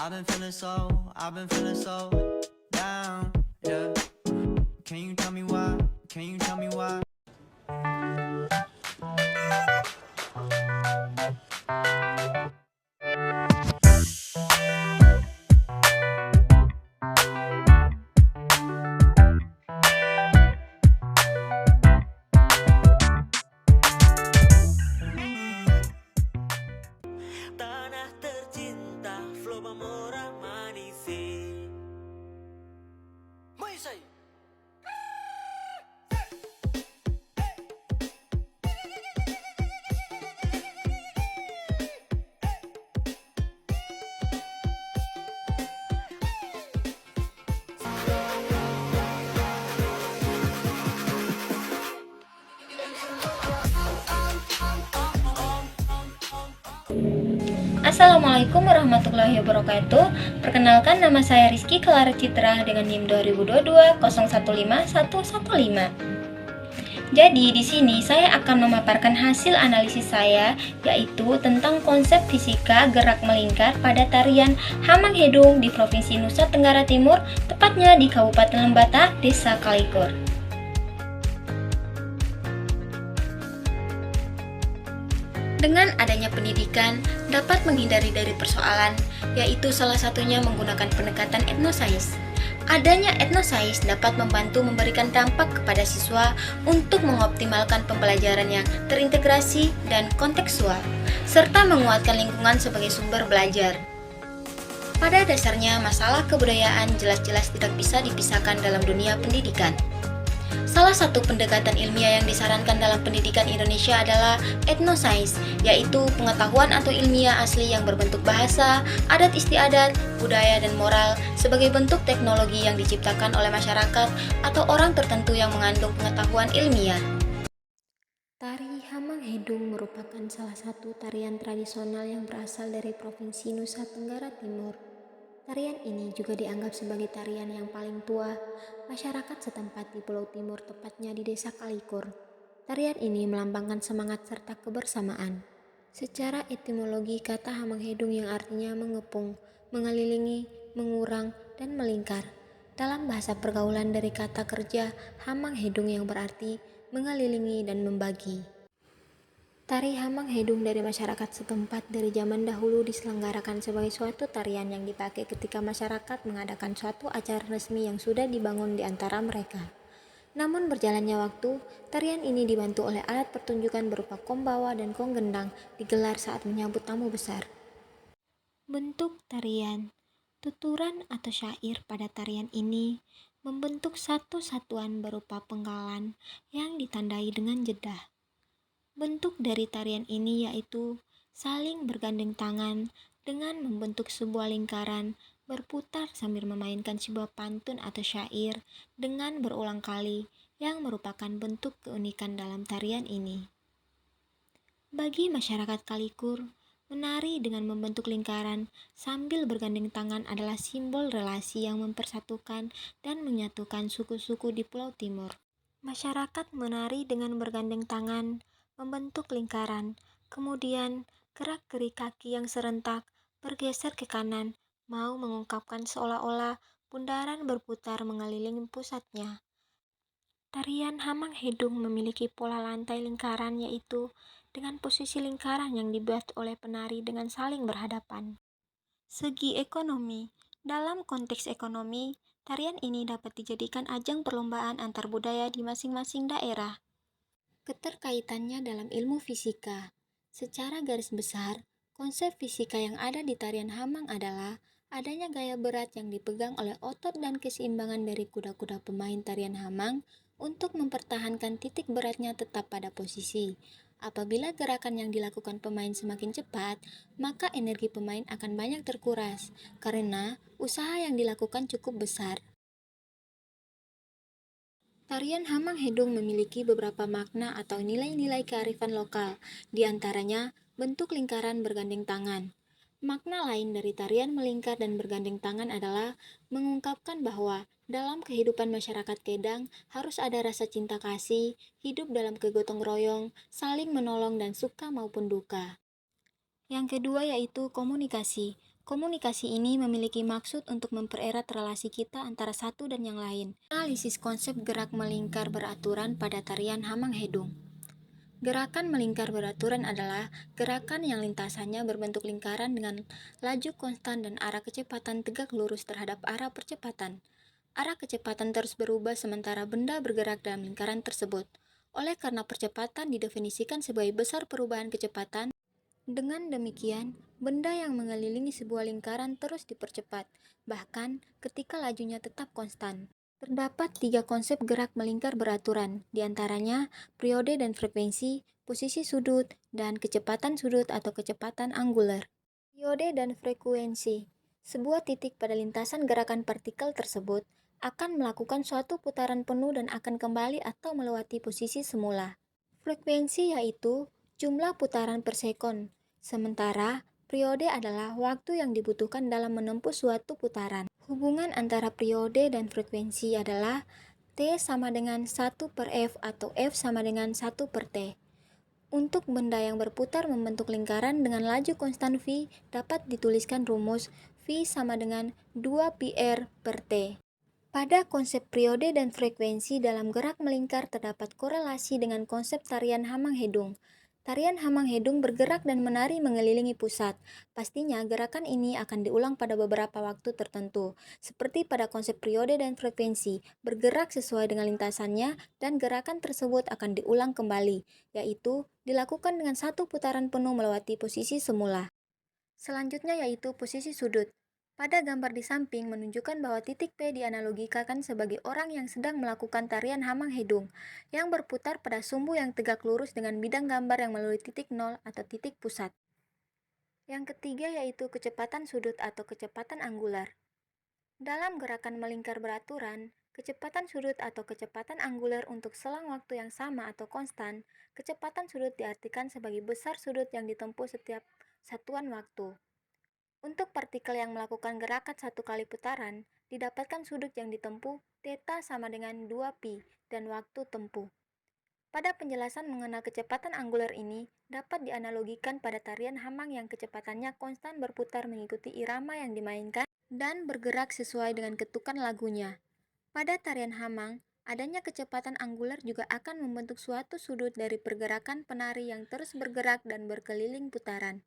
I've been feeling so down, yeah. Can you tell me why? Can you tell me why? Tanah tercinta, flow Mamora Manisi. Moisei. Assalamualaikum warahmatullahi wabarakatuh. Perkenalkan, nama saya Rizky Clara Citra dengan NIM 2022015115. Jadi di sini saya akan memaparkan hasil analisis saya, yaitu tentang konsep fisika gerak melingkar pada tarian Hamang Hedung di Provinsi Nusa Tenggara Timur, tepatnya di Kabupaten Lembata, Desa Kalikur. Dengan adanya pendidikan dapat menghindari dari persoalan, yaitu salah satunya menggunakan pendekatan etnosais. Adanya etnosais dapat membantu memberikan dampak kepada siswa untuk mengoptimalkan pembelajaran yang terintegrasi dan kontekstual, serta menguatkan lingkungan sebagai sumber belajar. Pada dasarnya, masalah kebudayaan jelas-jelas tidak bisa dipisahkan dalam dunia pendidikan. Salah satu pendekatan ilmiah yang disarankan dalam pendidikan Indonesia adalah etnosais, yaitu pengetahuan atau ilmiah asli yang berbentuk bahasa, adat istiadat, budaya, dan moral sebagai bentuk teknologi yang diciptakan oleh masyarakat atau orang tertentu yang mengandung pengetahuan ilmiah. Tari Hamang Hedung merupakan salah satu tarian tradisional yang berasal dari Provinsi Nusa Tenggara Timur. Tarian ini juga dianggap sebagai tarian yang paling tua masyarakat setempat di Pulau Timur, tepatnya di Desa Kalikur. Tarian ini melambangkan semangat serta kebersamaan. Secara etimologi, kata Hamang Hedung yang artinya mengepung, mengelilingi, mengurang, dan melingkar. Dalam bahasa pergaulan dari kata kerja Hamang Hedung yang berarti mengelilingi dan membagi. Tari Hamang Hedung dari masyarakat setempat dari zaman dahulu diselenggarakan sebagai suatu tarian yang dipakai ketika masyarakat mengadakan suatu acara resmi yang sudah dibangun di antara mereka. Namun berjalannya waktu, tarian ini dibantu oleh alat pertunjukan berupa kombawa dan konggendang digelar saat menyambut tamu besar. Bentuk tarian, tuturan atau syair pada tarian ini membentuk satu satuan berupa penggalan yang ditandai dengan jedah. Bentuk dari tarian ini yaitu saling bergandeng tangan dengan membentuk sebuah lingkaran berputar sambil memainkan sebuah pantun atau syair dengan berulang kali yang merupakan bentuk keunikan dalam tarian ini. Bagi masyarakat Kalikur, menari dengan membentuk lingkaran sambil bergandeng tangan adalah simbol relasi yang mempersatukan dan menyatukan suku-suku di Pulau Timur. Masyarakat menari dengan bergandeng tangan, membentuk lingkaran, kemudian gerak-gerik kaki yang serentak bergeser ke kanan, mau mengungkapkan seolah-olah bundaran berputar mengelilingi pusatnya. Tarian Hamang Hedung memiliki pola lantai lingkaran, yaitu dengan posisi lingkaran yang dibuat oleh penari dengan saling berhadapan. Segi ekonomi, dalam konteks ekonomi, tarian ini dapat dijadikan ajang perlombaan antar budaya di masing-masing daerah. Keterkaitannya dalam ilmu fisika. Secara garis besar, konsep fisika yang ada di tarian Hamang adalah adanya gaya berat yang dipegang oleh otot dan keseimbangan dari kuda-kuda pemain tarian Hamang untuk mempertahankan titik beratnya tetap pada posisi. Apabila gerakan yang dilakukan pemain semakin cepat, maka energi pemain akan banyak terkuras karena usaha yang dilakukan cukup besar. Tarian Hamang Hedung memiliki beberapa makna atau nilai-nilai kearifan lokal, di antaranya bentuk lingkaran bergandeng tangan. Makna lain dari tarian melingkar dan bergandeng tangan adalah mengungkapkan bahwa dalam kehidupan masyarakat Kedang harus ada rasa cinta kasih, hidup dalam kegotong royong, saling menolong dan suka maupun duka. Yang kedua yaitu komunikasi. Komunikasi ini memiliki maksud untuk mempererat relasi kita antara satu dan yang lain. Analisis konsep gerak melingkar beraturan pada tarian Hamang Hedung. Gerakan melingkar beraturan adalah gerakan yang lintasannya berbentuk lingkaran dengan laju konstan dan arah kecepatan tegak lurus terhadap arah percepatan. Arah kecepatan terus berubah sementara benda bergerak dalam lingkaran tersebut. Oleh karena percepatan didefinisikan sebagai besar perubahan kecepatan, dengan demikian, benda yang mengelilingi sebuah lingkaran terus dipercepat, bahkan ketika lajunya tetap konstan. Terdapat 3 konsep gerak melingkar beraturan, diantaranya periode dan frekuensi, posisi sudut, dan kecepatan sudut atau kecepatan anggular. Periode dan frekuensi. Sebuah titik pada lintasan gerakan partikel tersebut akan melakukan suatu putaran penuh dan akan kembali atau melewati posisi semula. Frekuensi yaitu jumlah putaran per sekon, sementara periode adalah waktu yang dibutuhkan dalam menempuh suatu putaran. Hubungan antara periode dan frekuensi adalah T sama dengan 1 per F atau F sama dengan 1 per T. Untuk benda yang berputar membentuk lingkaran dengan laju konstan V, dapat dituliskan rumus V sama dengan 2πr per T. Pada konsep periode dan frekuensi dalam gerak melingkar terdapat korelasi dengan konsep tarian Hamang Hedung. Tarian Hamang Hedung bergerak dan menari mengelilingi pusat. Pastinya gerakan ini akan diulang pada beberapa waktu tertentu. Seperti pada konsep periode dan frekuensi, bergerak sesuai dengan lintasannya dan gerakan tersebut akan diulang kembali, yaitu dilakukan dengan satu putaran penuh melewati posisi semula. Selanjutnya yaitu posisi sudut. Pada gambar di samping menunjukkan bahwa titik P dianalogikan sebagai orang yang sedang melakukan tarian Hamang Hedung, yang berputar pada sumbu yang tegak lurus dengan bidang gambar yang melalui titik nol atau titik pusat. Yang ketiga yaitu kecepatan sudut atau kecepatan anggular. Dalam gerakan melingkar beraturan, kecepatan sudut atau kecepatan anggular untuk selang waktu yang sama atau konstan, kecepatan sudut diartikan sebagai besar sudut yang ditempuh setiap satuan waktu. Untuk partikel yang melakukan gerakan satu kali putaran, didapatkan sudut yang ditempuh θ sama dengan 2π dan waktu tempuh. Pada penjelasan mengenal kecepatan anggular ini, dapat dianalogikan pada tarian Hamang yang kecepatannya konstan berputar mengikuti irama yang dimainkan dan bergerak sesuai dengan ketukan lagunya. Pada tarian Hamang, adanya kecepatan anggular juga akan membentuk suatu sudut dari pergerakan penari yang terus bergerak dan berkeliling putaran.